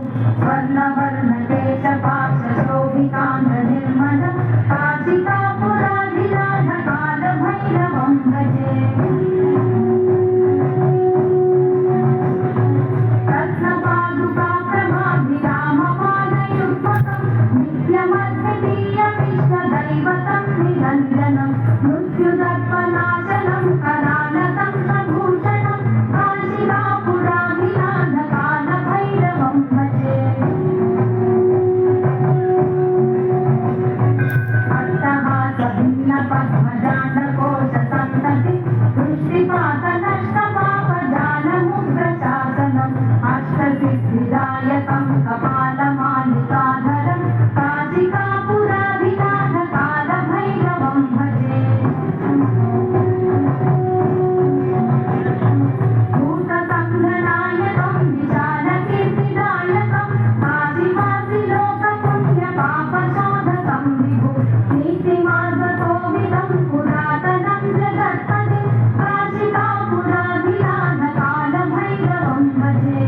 स्वर्णवर्णकेशपाशोभिताङ्गनिर्मल काशिकापुराधिराधकालभैरवं भजे। रत्नपादुकाप्रभाभिरामपादयुग्मकं नित्यमद्वितीयमिष्टदैवतं निरञ्जनं मृत्युदर्पनाशनं करालतं प्रभूषणं काशिकापुराधिराधकालभैरवं भजे। अट्टहासभिन्नपद्मजालकोशसन्तति दृष्टिपातनष्टपापजालमुग्रशासनम् अष्टसिद्धिदायकं कपालमालिकाधरं काशिकापुराधिराधकालभैरवं भजे। भूतसङ्गनायकं विशालकीर्तिदायकं काशिवासिलोकपुण्यपापशोधकं विभु नीतिमार्गकोविदं पुरातनं जगत्पतिं काशिकापुराधिराधकालभैरवं भजे।